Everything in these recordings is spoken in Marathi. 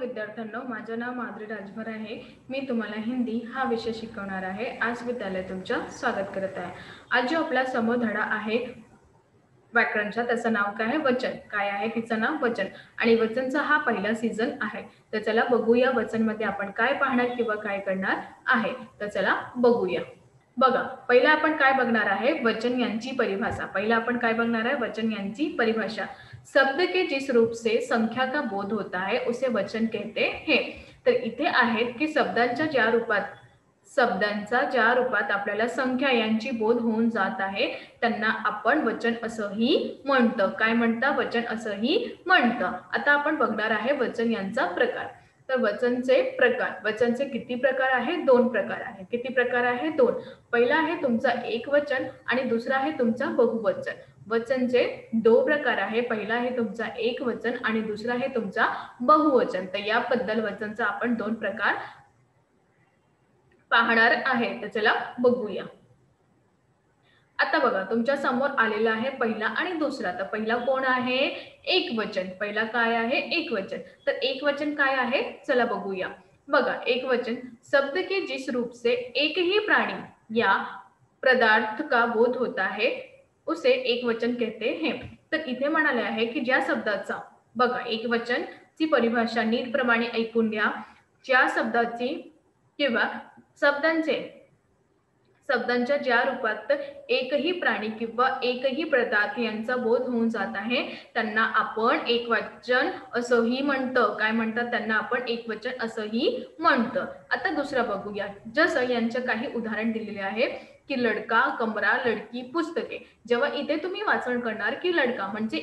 विद्यार्थ्यांनो, माझे नाव माधुरी राजभर आहे। मी तुम्हाला हिंदी हा विषय शिकवणार आहे। आज विद्यालय तुमचं स्वागत करत आहे। आज जो आपला समोर धडा आहे व्याकरणचा, त्याचं नाव काय आहे? वचन। काय आहे तिचं नाव? वचन। आणि वचनचा हा पहिला सीझन आहे। तर चला बघूया वचनमध्ये आपण काय पाहणार किंवा काय करणार आहे। तर चला बघूया। बघा, पहिला आपण काय बघणार आहे? वचन यांची परिभाषा। पहिला आपण काय बघणार आहे? वचन यांची परिभाषा। शब्द के जिस रूप से संख्या का बोध होता है उसे वचन कहते हैं। तर इथे आहेत की शब्दांचा ज्या रूपात आपल्याला संख्या यांची बोध होऊन जात आहे त्यांना आपण वचन असंही म्हणतो। काय म्हणतात? वचन असंही म्हणतं। आता आपण बघणार आहे वचन यांचा प्रकार। तर वचनचे प्रकार, वचनचे किती प्रकार आहे? दोन प्रकार आहे। किती प्रकार आहे? दोन। पहिला आहे तुमचा एकवचन आणि दुसरा आहे तुमचा बहुवचन। वचनचे दो प्रकार आहे। पहिला आहे तुमचा एकवचन आणि दुसरा आहे तुमचा बहुवचन। तर याबद्दल वचनचा आपण दोन प्रकार पाहणार आहे। तर चला बघूया। आता बघा, तुमच्या समोर आलेला आहे पहिला आणि दुसरा। तर पहिला कोण आहे? एकवचन। पहिला काय आहे? एकवचन। तर एकवचन काय आहे? चला बघूया। बघा, एकवचन शब्द के जिस रूप से एक ही प्राणी या पदार्थ का बोध होता है उसे एकवचन कहते हैं। तर इथे म्हणाले आहे की ज्या शब्दाचा, बघा एकवचन ची परिभाषा नीटप्रमाणे ऐकून घ्या। ज्या शब्दाची किंवा शब्दांच्या ज्या रूपात एकही प्राणी किंवा एकही पदार्थ यांचा बोध होऊन जात आहे त्यांना आपण एकवचन असंही म्हणतो। काय म्हणतात? त्यांना आपण एकवचन असंही म्हणतो। आता दुसरा बघूया। जसं यांचे काही उदाहरण दिलेले आहे की लडका, कमरा, लडकी, पुस्तके। जेव्हा इथे तुम्ही वाचन करणार की लडका म्हणजे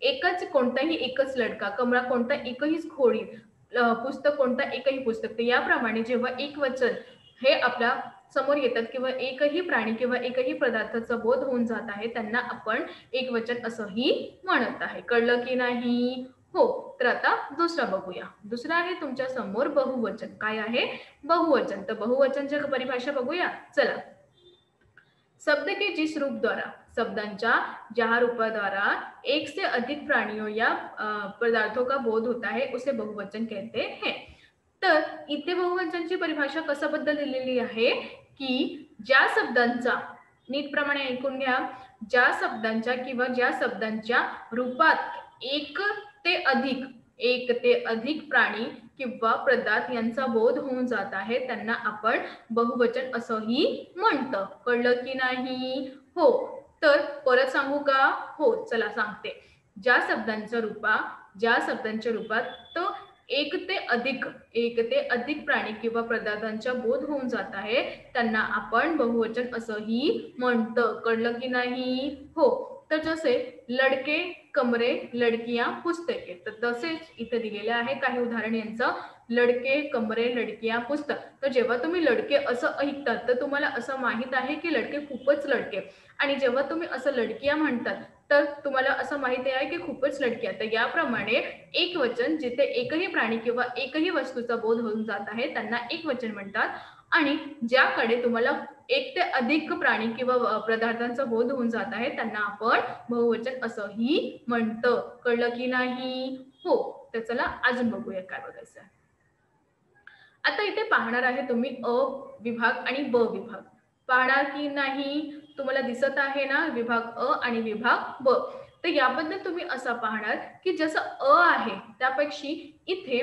एकच कोणताही एकच लडका, कमरा कोणता एकही खोली, पुस्तक कोणता एकही पुस्तक। तर याप्रमाणे जेव्हा एकवचन हे आपल्या समोर येतात किंवा एकही प्राणी किंवा एकही पदार्थाचा बोध होऊन जात आहे त्यांना आपण एकवचन असंही म्हणत आहे। कळलं की नाही? हो। तर आता दुसरा बघूया। दुसरा आहे तुमच्या समोर बहुवचन। काय आहे? बहुवचन। तर बहुवचनची परिभाषा बघूया। चला, शब्द के जिस रूप द्वारा, शब्दांच्या ज्या रूपाद्वारा एक से अधिक प्राणियों या पदार्थों का बोध होता है उसे बहुवचन कहते हैं। तर इथे बहुवचनची परिभाषा कशाबद्दल दिलेली आहे की ज्या शब्दांचा, नीटप्रमाणे ऐकून घ्या, ज्या शब्दांच्या रूपात एक ते अधिक प्राणी किंवा पदार्थ यांचा बोध होऊन जात आहे त्यांना आपण बहुवचन असंही म्हणतो। कळलं की नाही? हो। तर परत सांगू का? हो, चला सांगते। ज्या शब्दांच्या रूपात तो एक ते अधिक प्राणी किंवा पदार्थांचा बोध होऊन जात आहे त्यांना आपण बहुवचन असंही म्हणतो। कळलं की नाही? हो। तर जसे लडके, कमरे, लडकियां, पुस्तके। तर तसेच इथे दिलेले आहे काही उदाहरण यांचं। लडके, कमरे, लडकियां, पुस्तक। तर जेव्हा तुम्ही लडके असं ऐकतात तर तुम्हाला असं माहित आहे की लडके खूपच लडके, आणि जेव्हा तुम्ही असं लडकियां म्हणतात तर तुम्हाला असं माहिती आहे की खूपच लडक्या। तर याप्रमाणे एकवचन जिथे एकही प्राणी किंवा एकही वस्तूचा बोध होऊन जात आहे त्यांना एकवचन म्हणतात, आणि ज्याकडे तुम्हाला एक ते अधिक प्राणी किंवा पदार्थांचा बोध होऊन जात आहे त्यांना आपण बहुवचन असंही म्हणतो। कळलं की नाही? हो। तर चला अजून बघूया काय बघायचं आहे। आता इथे पाहणार आहे तुम्ही अ विभाग आणि ब विभाग। पाहणार की नाही? तुम्हाला दिसत आहे ना विभाग अ आणि विभाग ब। तर याबद्दल तुम्ही असं पाहणार की जसं अ आहे त्यापेक्षी इथे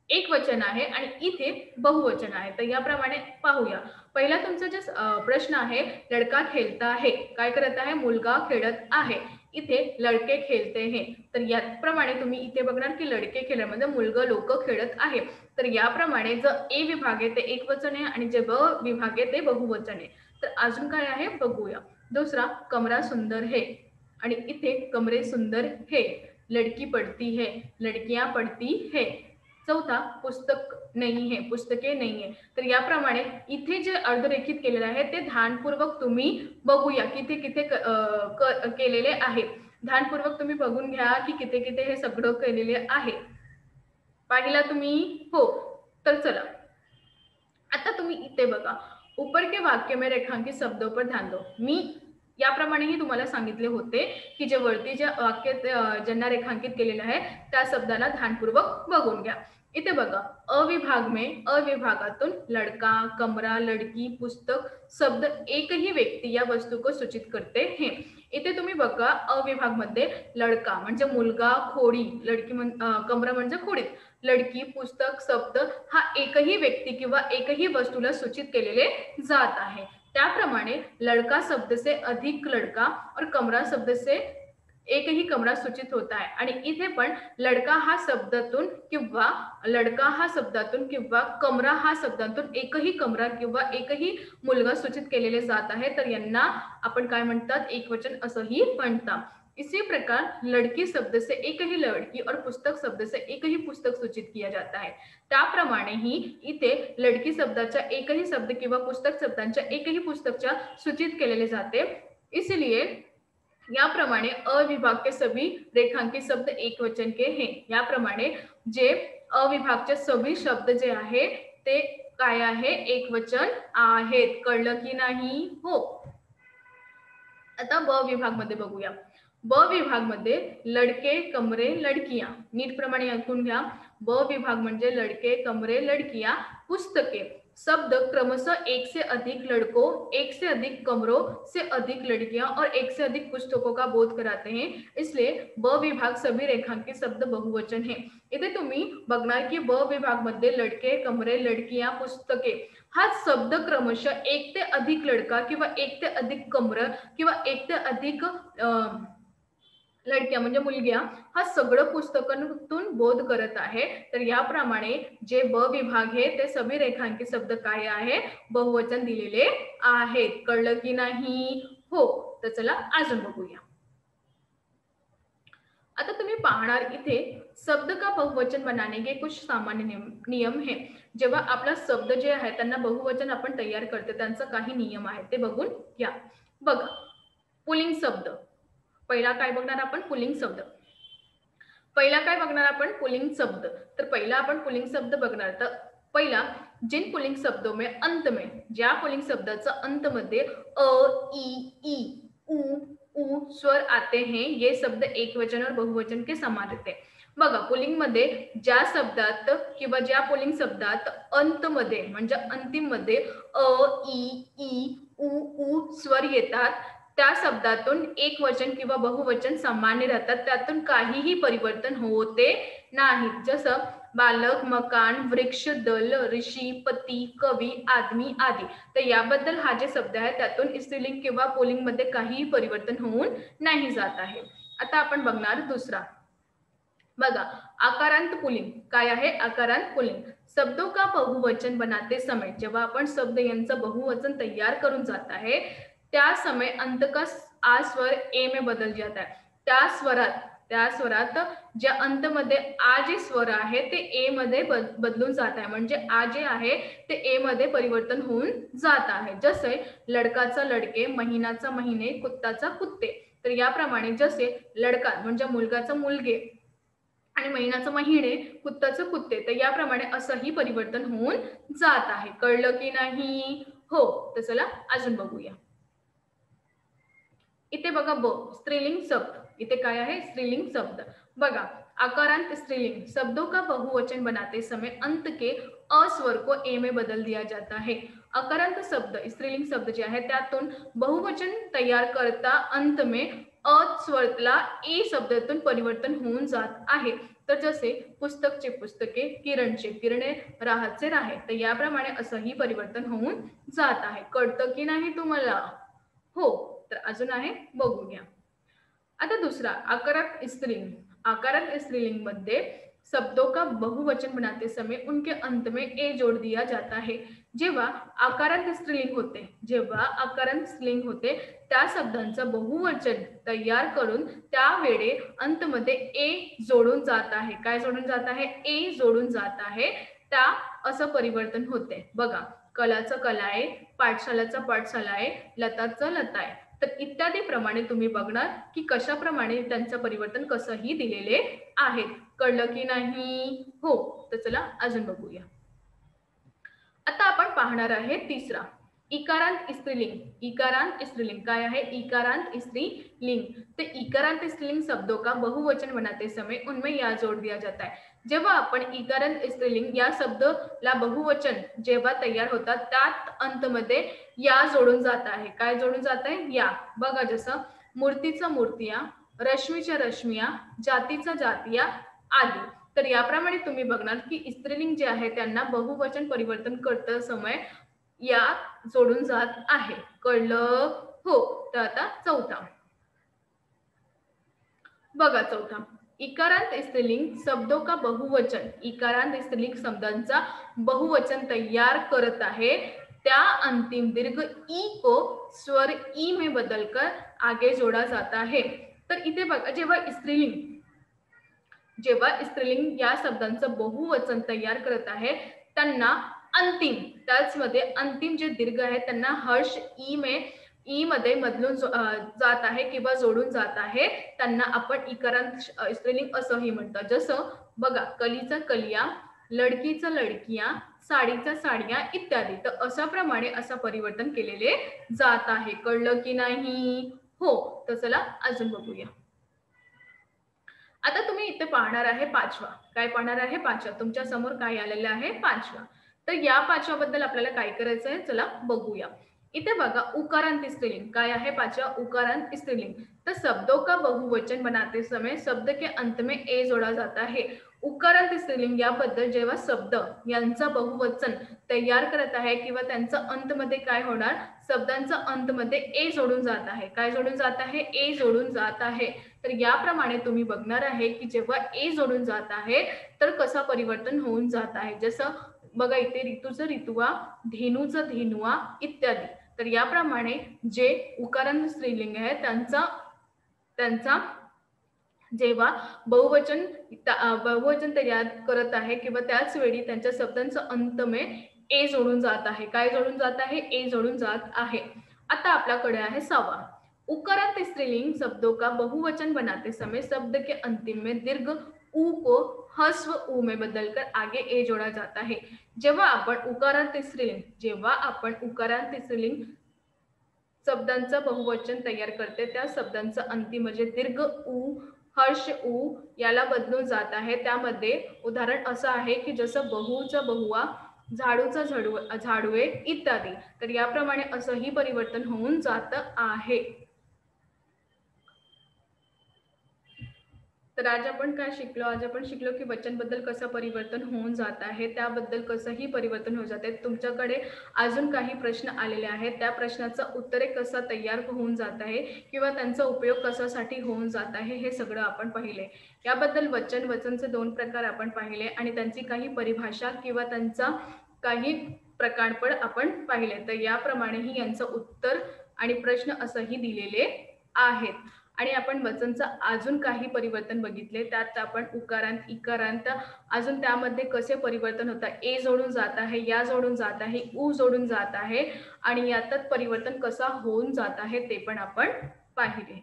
एक वचन आहे आणि इथे बहुवचन आहे। तर याप्रमाणे पाहूया। पहिला तुमचा जो प्रश्न आहे, लड़का खेळता है। काय करत आहे? मुलगा खेळत आहे। इथे लड़के खेळते हैं। तर याप्रमाणे तुम्ही इथे बघणार की लड़के खेळ म्हणजे मुलगा, लोक खेळत आहे। तर याप्रमाणे जर ए विभाग आहे ते एकवचन आहे आणि जे ब विभाग आहे ते बहुवचन आहे। तर अजून काय आहे बघूया। दुसरा, कमरा सुंदर है आणि इथे कमरे सुंदर है। लड़की पढ़ती है, लड़कियां पढ़ती है। चौथा, पुस्तक नाही है, पुस्तके नाही है। तर याप्रमाणे इथे जे अर्धरेखित केलेले आहे ते ध्यानपूर्वक तुम्ही बघूया किती किती केलेले आहे। ध्यानपूर्वक तुम्ही बघून घ्या की किती किती हे सगळं केलेले आहे। पाहिला तुम्ही? हो। तर चला आता तुम्ही इथे बघा, ऊपर के वाक्य में रेखांकित शब्दों पर ध्यान दो। मी याप्रमाणेही तुम्हाला सांगितले होते की जे वरती जे वाक्य ज्यांना रेखांकित केलेलं आहे त्या शब्दाला ध्यानपूर्वक बघून घ्या। इथे बघा, अविभाग में अविभागातून लड़का, कमरा, लड़की, पुस्तक शब्द एकही व्यक्ती या वस्तू को सूचित करते हैं। इथे तुम्ही बघा, अविभाग मध्ये लड़का म्हणजे मुलगा, खोडी, कमरा म्हणजे खोडीत, लड़की, पुस्तक शब्द हा एकही व्यक्ती किंवा एकही वस्तूला सूचित केलेले जात आहे। त्याप्रमाणे लड़का शब्द से अधिक लड़का और कमरा शब्द से एक ही कमरा सूचित होता है आणि इथे पण लड़का हा शब्दातून किंवा कमरा हा शब्दातून एकही कमरा किंवा एकही मुलगा सूचित केलेले जात आहे, तर यांना आपण काय म्हणतात, एकवचन असंही म्हणतात। इसी प्रकार लड़की शब्द से एक ही लड़की और पुस्तक शब्द से एक ही पुस्तक सूचित किया जाता है। त्याप्रमाणे ही इथे लड़की शब्दाच्या एकही शब्द किंवा पुस्तक शब्दांच्या एकही पुस्तकच्या सूचित केलेले जाते। इसलिए याप्रमाणे अविभाग के सभी रेखांकित शब्द एक वचन के हैं। याप्रमाणे जे अविभागचे सभी शब्द जे आहे ते काय आहे, एक वचन आहेत। कळलं की नाही? हो। आता ब विभाग मध्ये बघूया। ब विभाग मध्ये लड़के, कमरे, लड़कियां, नीट प्रमाणे ऐकून घ्या। ब विभाग म्हणजे लड़के, कमरे, लड़कियां, पुस्तके शब्द क्रमशः एक से अधिक लड़कों, एक से अधिक कमरों से अधिक लड़कियां और एक से अधिक पुस्तकों का बोध कराते हैं। इसलिए ब विभाग सभी रेखांकित शब्द बहुवचन है। इथे तुम्ही बघणार की ब विभाग मध्ये लड़के, कमरे, लड़कियां, पुस्तके हा शब्द क्रमशः एक ते अधिक लड़का किंवा एक ते अधिक कमर किंवा एक ते अधिक लड़क्या म्हणजे मुलग्या हा सगळं पुस्तकातून बोध करत आहे। तर याप्रमाणे जे ब विभाग आहे ते सभी रेखांकित शब्द काय आहे, बहुवचन दिलेले आहेत। कळलं की नाही? हो। तर चला अजून बघूया। आता तुम्ही पाहणार इथे शब्द का बहुवचन बनाने के कुछ सामान्य नियम है। जेव्हा आपला शब्द जे आहे त्यांना बहुवचन आपण तयार करते त्यांचा काही नियम आहे ते बघून घ्या। बघा, पुल्लिंग शब्द पहिला काय बघणार आपण, पुल्लिंग शब्द। पहिला काय बघणार आपण, पुल्लिंग शब्द। तर पहिला आपण पुल्लिंग शब्द बघणार। तर पहिला, जिन पुल्लिंग शब्दों में अंत में, ज्या पुल्लिंग शब्दाचा अंत मध्ये अ, ई, उ, उ स्वर आते हैं, ये शब्द एक वचन और बहुवचन के समान रहते हैं। बघा, पुल्लिंग मध्ये ज्या शब्दात किंवा ज्या पुल्लिंग शब्दात अंत मध्ये म्हणजे अंतिम मध्ये अ, ई, उ स्वर येतात त्या शब्दातून एक वचन किंवा बहुवचन सामान्य राहतात, त्यातून काहीही परिवर्तन होते नाही। जसं बालक, मकान, वृक्ष, दल, ऋषी, पती, कवी, आदमी आदि। तर याबद्दल हा जे शब्द आहे त्यातून स्त्रीलिंग किंवा पुल्लिंग मध्ये काहीही परिवर्तन होऊन नाही जात आहे। आता आपण बघणार दुसरा। बघा, आकारांत पुल्लिंग काय आहे, आकारांत पुल्लिंग शब्दों का बहुवचन बनाते समय जेव्हा आपण शब्द यांचं बहुवचन तयार करून जात आहे त्या समय अंत का आ स्वर ए में बदल जाता है। त्या स्वरात ज्या अंत मध्ये आ जे स्वर आहे ते ए मध्ये बदलून जात आहे, म्हणजे आ जे आहे ते ए मध्ये परिवर्तन होऊन जात आहे। जसे लडकाचा लडके, महिनाचा महिने, कुत्ताचा कुत्ते। तर याप्रमाणे जसे लडका म्हणजे मुलगाचा मुलगे आणि महिनाचं महिने, कुत्ताचं कुत्ते, तर याप्रमाणे असंही परिवर्तन होऊन जात आहे। कळलं की नाही? हो। तर चला अजून बघूया। इथे बघा, ब स्त्रीलिंग शब्द। इथे काय आहे, स्त्रीलिंग शब्द। बघा, आकारांत स्त्रीलिंग शब्दों का बहुवचन बनाते समय अंत के अ स्वर को ए में बदल दिया जाता है। आकारांत शब्द स्त्रीलिंग शब्द जे आहे त्यातून बहुवचन तयार करता अंत में अ स्वरला ए शब्दातून परिवर्तन होऊन जात आहे। तर जसे पुस्तकचे पुस्तके, किरणचे किरणे, राहाचे राहे। तर याप्रमाणे असंही परिवर्तन होऊन जात आहे। कळतं की नाही तुम्हाला? हो। तर अजून आहे, बघून घ्या। आता दूसरा, आकारांत स्त्रीलिंग। आकारांत स्त्रीलिंग मध्ये शब्दों का बहुवचन बनाते समय उनके अंत में ए जोड़ दिया जाता है। जेव्हा आकारांत स्त्रीलिंग होते त्या शब्दांचं बहुवचन तयार करून त्यावेळे अंतमध्ये ए जोडून जात आहे। काय जोडून जात आहे? ए जोडून जात आहे। त्या असं परिवर्तन होते। बघा, कलाचं कला आहे, पाठशालाचं पाठशाला आहे, लताचं लता आहे। तर इत्यादी प्रमाणे तुम्ही बघणार की कशा प्रमाणे त्यांचं परिवर्तन कसंही दिलेले आहे। कळलं की नाही? हो। तर चला अजून बघूया। आता आपण पाहणार आहे तिसरा। इकारांत स्त्रीलिंग, इकारांत स्त्रीलिंग काय है? इकारांत स्त्रीलिंग। तो इकारांत स्त्रीलिंग शब्दों का बहुवचन बनाते समय उनमें या जोड़ दिया जाता है। जेव्हा आपण इकारांत स्त्रीलिंग या शब्दला बहुवचन जेव्हा तयार होतात त्यात अंतमध्ये या जोडून जात आहे। काय जोडून जात आहे? या। बघा जसं मूर्तीचं मूर्तिया, रश्मीच्या रश्मिया, जातीचा जातीया आदी। तर याप्रमाणे तुम्ही बघणार की स्त्रीलिंग जे आहे त्यांना बहुवचन परिवर्तन करता समय या जोडून जात आहे। कळलं? हो। तर आता चौथा बघा चौथा इकारांत स्त्रीलिंग शब्दों का बहुवचन, इकारांत स्त्रीलिंग शब्दांचा बहुवचन तैयार करत आहे त्या अंतिम दीर्घ ई को स्वर ई में बदलकर आगे जोड़ा जाता है। तर इथे बघा जेव्हा स्त्रीलिंग या शब्दांचं बहुवचन तयार करत आहे त्यांना अंतिम त्याचमध्ये अंतिम जे दीर्घ आहे त्यांना हर्ष ई मध्ये बदलून जात आहे किंवा जोडून जात आहे त्यांना आपण इकारांत स्त्रीलिंग असंही म्हणतात। जसं बघा कलीचा कलिया, लडकीचा लडकिया, साडीचा साडिया इत्यादी। तर अशा प्रमाणे असं परिवर्तन केलेले जात आहे। कळलं की नाही? हो। तर चला अजून बघूया। आता तुम्ही इथे पाहणार आहे पाचवा। काय पाहणार आहे? पाचवा। तुमच्या समोर काय आलेलं आहे? पाचवा। तर या पाचव्याबद्दल आपल्याला काय करायचं आहे चला बघूया। इथे बघा उकारांत स्त्रीलिंग काय आहे? पाचवा उकारांत स्त्रीलिंग। तो शब्दों का बहुवचन बनाते समय शब्द के अंत में ए जोड़ा जाता है। उकारांत स्त्रीलिंग याबद्दल जेव्हा शब्द यांचा बहुवचन तयार करत आहे किंवा त्यांचा अंत मध्ये काय होणार? शब्दांचा अंत मध्ये ए जोडून जात आहे। काय जोडून जात आहे? ए जोडून जात आहे। तर याप्रमाणे तुम्ही बघणार आहे की जेव्हा ए जोडून जात आहे तर कसं परिवर्तन होऊन जात आहे। जसं बघा इथे ऋतूचं ऋतुवा, धेनूचं धेनुवा इत्यादी। तर याप्रमाणे जे उकारांत स्त्रीलिंग आहे त्यांचा जेव्हा बहुवचन तयार करत आहे किंवा त्याच वेळी त्यांच्या शब्दांचा अंत में ए जोडून जात आहे। काय जोडून जात आहे? ए जोडून जात आहे। आता आपल्याकडे आहे सहावा उकारांत स्त्रीलिंग शब्दों का बहुवचन बनाते समय शब्द के अंतिम में दीर्घ ऊ को हस्व ऊ में बदलकर आगे ए जोड़ा जाता है। जेव्हा आपण उकारांत स्त्रीलिंग शब्दांचं बहुवचन तयार करते त्या शब्दांचा अंतिम म्हणजे दीर्घ ऊ, हर्ष ऊ याला बदलून जात आहे। त्यामध्ये उदाहरण असं आहे की जसं बहुचा बहुवा, झाडूचा झाडुवे इत्यादी। तर याप्रमाणे असंही परिवर्तन होऊन जात आहे। तर आज आपण काय शिकलो? आज आपण शिकलो की वचनबद्दल कसं परिवर्तन होऊन जात आहे, त्याबद्दल कसंही परिवर्तन होऊन जाते। तुमच्याकडे अजून काही प्रश्न आलेले आहेत त्या प्रश्नाचं उत्तरे कसं तयार होऊन जात आहे किंवा त्यांचा उपयोग कशासाठी होऊन जात आहे हे सगळं आपण पाहिले। याबद्दल वचनचे दोन प्रकार आपण पाहिले आणि त्यांची काही परिभाषा किंवा त्यांचा काही प्रकारपण आपण पाहिले। तर याप्रमाणेही यांचं उत्तर आणि प्रश्न असंही दिलेले आहेत। आणि आपण वचनचं अजून काही परिवर्तन बघितले त्यात आपण उकारांत, इकारांत अजून त्यामध्ये कसे परिवर्तन होतात, ए जोडून जात आहे, या जोडून जात आहे, ऊ जोडून जात आहे आणि यातच परिवर्तन कसं होऊन जात आहे ते पण आपण पाहिले।